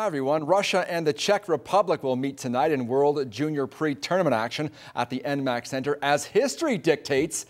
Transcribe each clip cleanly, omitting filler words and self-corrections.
Hi everyone. Russia and the Czech Republic will meet tonight in World Junior Pre-Tournament action at the NMAC Center. As history dictates,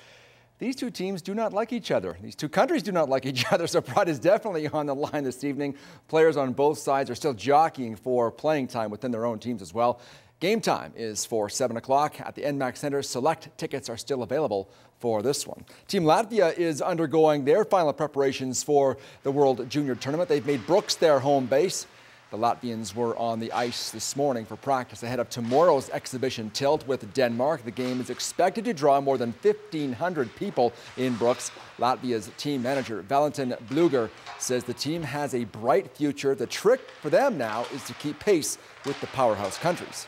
these two teams do not like each other. These two countries do not like each other, so pride is definitely on the line this evening. Players on both sides are still jockeying for playing time within their own teams as well. Game time is for 7 o'clock at the NMAC Center. Select tickets are still available for this one. Team Latvia is undergoing their final preparations for the World Junior Tournament. They've made Brooks their home base. The Latvians were on the ice this morning for practice ahead of tomorrow's exhibition tilt with Denmark. The game is expected to draw more than 1,500 people in Brooks. Latvia's team manager, Valentin Bluger, says the team has a bright future. The trick for them now is to keep pace with the powerhouse countries.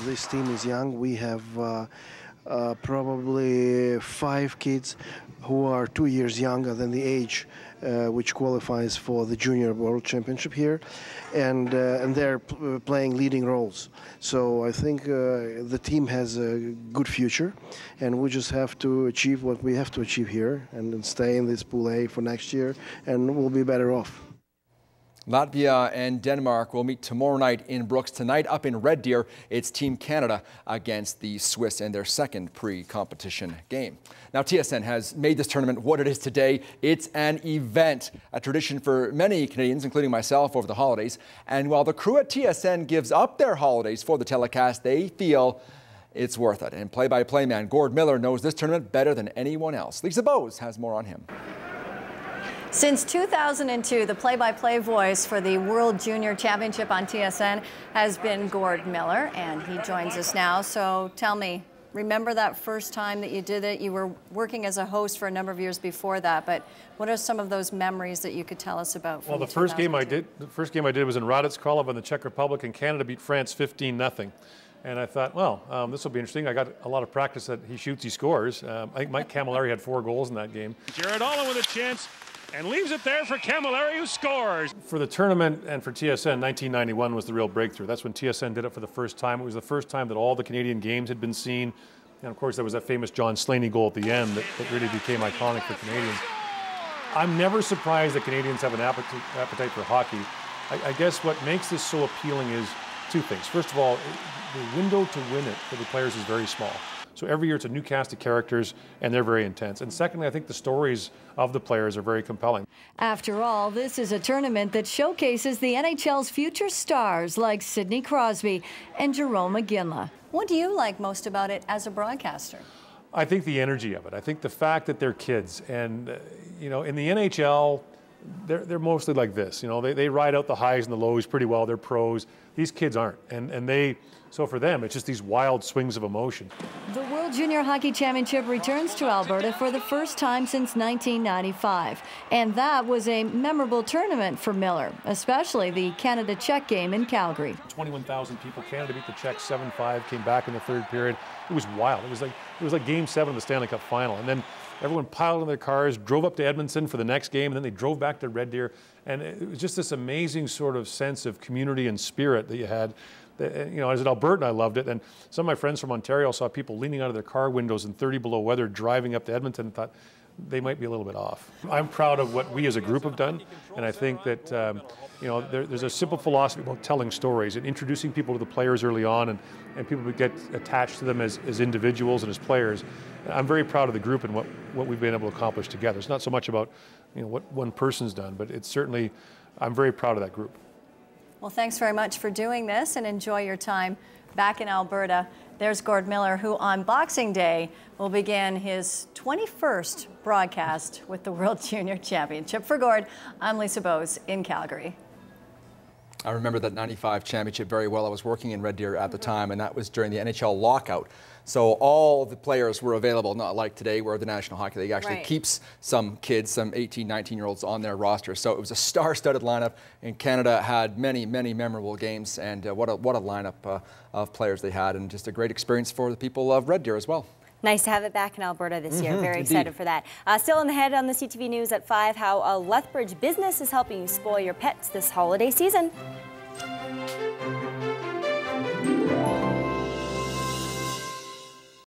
This team is young. We have probably 5 kids who are 2 years younger than the age which qualifies for the Junior World Championship here, and they're playing leading roles. So I think the team has a good future, and we just have to achieve what we have to achieve here and stay in this Pool A for next year, and we'll be better off. Latvia and Denmark will meet tomorrow night in Brooks. Tonight up in Red Deer, it's Team Canada against the Swiss in their second pre-competition game. Now TSN has made this tournament what it is today. It's an event, a tradition for many Canadians, including myself, over the holidays. And while the crew at TSN gives up their holidays for the telecast, they feel it's worth it. And play-by-play man Gord Miller knows this tournament better than anyone else. Lisa Bose has more on him. Since 2002, the play-by-play voice for the World Junior Championship on TSN has been Gord Miller, and he joins us now. So tell me, remember that first time that you did it? You were working as a host for a number of years before that, but what are some of those memories that you could tell us about? Well, the first game I did was in Hradec Králové in the Czech Republic, and Canada beat France 15-0. And I thought, well, this will be interesting. I got a lot of practice that he shoots, he scores. I think Mike Camilleri had 4 goals in that game. Jared Allen with a chance. And leaves it there for Camilleri, who scores. For the tournament and for TSN, 1991 was the real breakthrough. That's when TSN did it for the first time. It was the first time that all the Canadian games had been seen. And of course, there was that famous John Slaney goal at the end that really became iconic for Canadians. I'm never surprised that Canadians have an appetite for hockey. I guess what makes this so appealing is 2 things. First of all, the window to win it for the players is very small. So every year it's a new cast of characters, and they're very intense. And secondly, I think the stories of the players are very compelling. After all, this is a tournament that showcases the NHL's future stars like Sidney Crosby and Jerome McGinley. What do you like most about it as a broadcaster? I think the energy of it. I think the fact that they're kids. And, you know, in the NHL, they're mostly like this. You know, they ride out the highs and the lows pretty well. They're pros. These kids aren't. So for them, it's just these wild swings of emotion. The World Junior Hockey Championship returns to Alberta for the first time since 1995. And that was a memorable tournament for Miller, especially the Canada-Czech game in Calgary. 21,000 people. Canada beat the Czechs 7-5, came back in the third period. It was wild. It was like Game 7 of the Stanley Cup final. And then everyone piled in their cars, drove up to Edmonton for the next game, and then they drove back to Red Deer. And it was just this amazing sort of sense of community and spirit that you had. You know, as an Albertan, I loved it. And some of my friends from Ontario saw people leaning out of their car windows in 30 below weather driving up to Edmonton and thought they might be a little bit off. I'm proud of what we as a group have done. And I think that, you know, there's a simple philosophy about telling stories and introducing people to the players early on, and people would get attached to them as individuals and as players. I'm very proud of the group and what we've been able to accomplish together. It's not so much about, you know, what one person's done, but it's certainly, I'm very proud of that group. Well, thanks very much for doing this, and enjoy your time back in Alberta. There's Gord Miller, who on Boxing Day will begin his 21st broadcast with the World Junior Championship. For Gord, I'm Lisa Bose in Calgary. I remember that 95 championship very well. I was working in Red Deer at the time, and that was during the NHL lockout. So all the players were available, not like today where the National Hockey League actually keeps some kids, some 18, 19-year-olds on their roster. So it was a star-studded lineup, and Canada had many, many memorable games, and what a lineup of players they had, and just a great experience for the people of Red Deer as well. Nice to have it back in Alberta this year. Very excited for that. Still in the head on the CTV News at 5, how a Lethbridge business is helping you spoil your pets this holiday season.